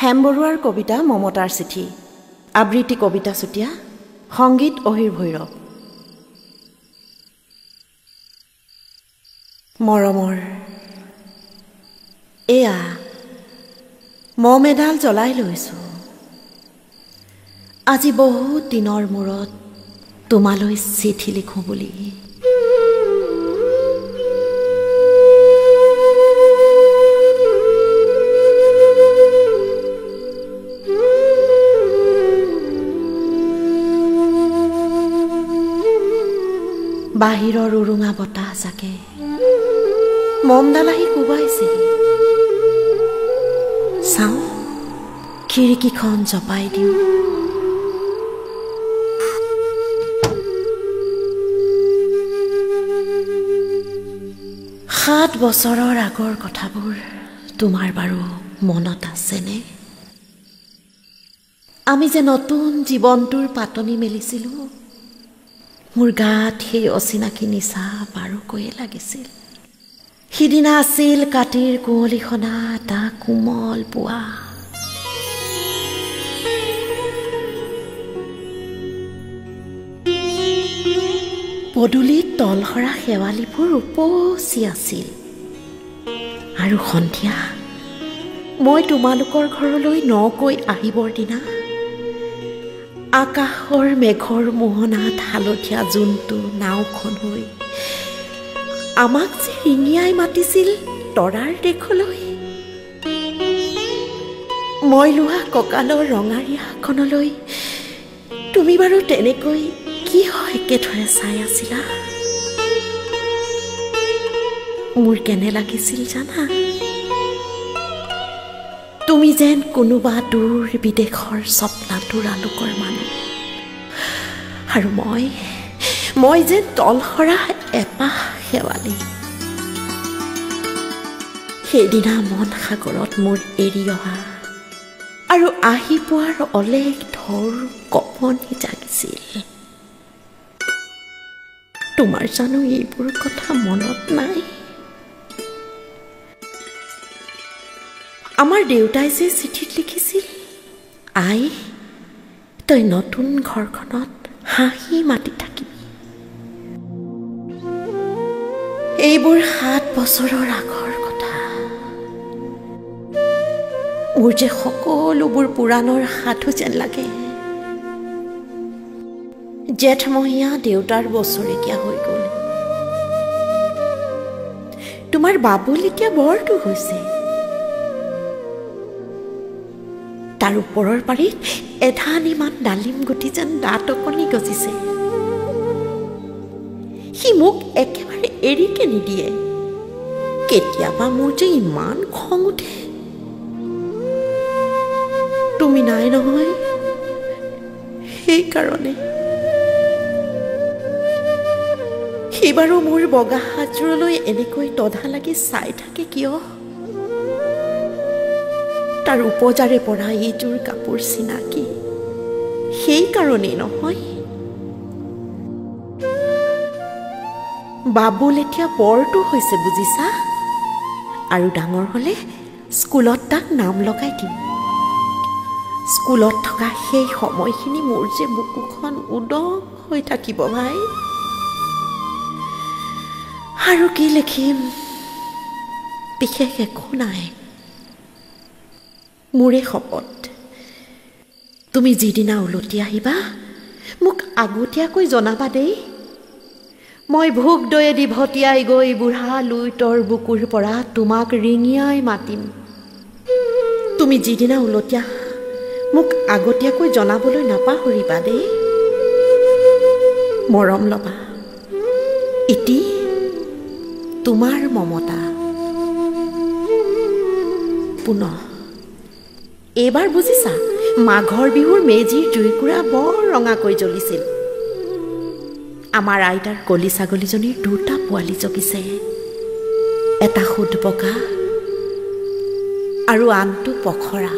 হেম বৰুৱাৰ কবিতা মমতাৰ চিঠি, আবৃত্তি কবিতা চুতীয়া, সংগীত অহিৰ ভৈৰৱ। মৰমৰ এয়া মম এডাল জ্বলাই লৈছোঁ, আজি বহুত দিনৰ মূৰত তোমালৈ চিঠি লিখোঁ বুলি। বাহিৰৰ উৰুঙা বতাহ জাকে মমডাল আহি কোবাইছেহি। চাওঁ খিৰিকীখন জপাই দিওঁ, সাত বছৰৰ আগৰ কথাবোৰ তোমাৰ বাৰু মনত আছেনে? আমি যে নতুন জীৱনটোৰ পাতনি মেলিছিলোঁ, মোৰ গাত সেই অচিনাকি নিচা বাৰুকৈয়ে লাগিছিল। সিদিনা আছিল কাতিৰ কুঁৱলীখনা এটা কোমল পুৱা। পদূলিত তলসৰা শেৱালিবোৰ উপচি আছিল, আৰু সন্ধিয়া মই তোমালোকৰ ঘৰলৈ নকৈ আহিবৰ দিনা আকাশৰ মেঘৰ মোহনাত হালধীয়া জোনটো নাওখন হৈ আমাক যে ৰিঙিয়াই মাতিছিল তৰাৰ দেশলৈ। মই লোৱা কঁকালৰ ৰঙাৰিয়াখনলৈ তুমি বাৰু তেনেকৈ কিয় একেথৰে চাই আছিলা? মোৰ কেনে লাগিছিল জানা? তুমি যেন কোনোবা দূৰ বিদেশৰ স্বপ্নাতুৰ আলোকৰ মানুহ, আৰু মই যেন তলসৰা এপাহ শেৱালি। সেইদিনা মন সাগৰত মোৰ এৰি অহা আৰু আহি পোৱাৰ অলেখ ঢৌৰ কঁপনি জাগিছিল। তোমাৰ জানো এইবোৰ কথা মনত নাই? আমাৰ দেউতাই যে চিঠিত লিখিছিল, আই তই নতুন ঘৰখনত হাঁহি মাতি থাকিবি। এইবোৰ 7 বছৰৰ আগৰ কথা। মোৰ যে সকলোবোৰ পুৰাণৰ সাধু যেন লাগে। জেঠমহীয়া দেউতাৰ বছৰেকীয়া হৈ গ'ল। তোমাৰ বাবুল এতিয়া বৰটো হৈছে। তাৰ ওপৰৰ পাৰিত এধান ইমান ডালিম গুটি যেন দাঁত অকণি গজিছে। সি মোক একেবাৰে এৰিকে নিদিয়ে। কেতিয়াবা মোৰ যে ইমান খং উঠে। তুমি নাই নহয়, সেইকাৰণে। সি বাৰু মোৰ বগা হাতযোৰলৈ এনেকৈ তধা লাগি চাই থাকে কিয়? তাৰ উপজাৰে পৰা এইযোৰ কাপোৰ চিনাকি, সেইকাৰণেই নহয়। বাবুল এতিয়া বৰটো হৈছে বুজিছা, আৰু ডাঙৰ হ'লে স্কুলত তাক নাম লগাই দিম। স্কুলত থকা সেই সময়খিনি মোৰ যে বুকুখন উদং হৈ থাকিব ভাই। আৰু কি লিখিম, বিশেষ একো নাই। মোৰে শপত, তুমি যিদিনা উলটি আহিবা মোক আগতীয়াকৈ জনাবা দেই। মই ভোগ দয়েদি ভটিয়াই গৈ বুঢ়া লুইতৰ বুকুৰ পৰা তোমাক ৰিঙিয়াই মাতিম। তুমি যিদিনা উলটি আহা মোক আগতীয়াকৈ জনাবলৈ নাপাহৰিবা দেই। মৰম ল'বা। ইতি তোমাৰ মমতা। পুনঃ এইবাৰ বুজিছা, মাঘৰ বিহুৰ মেজিৰ জুইকুৰা বৰ ৰঙাকৈ জ্বলিছিল। আমাৰ আইতাৰ কলি ছাগলীজনীৰ 2টা পোৱালি জগিছে, এটা সোধ বগা আৰু আনটো পখৰা।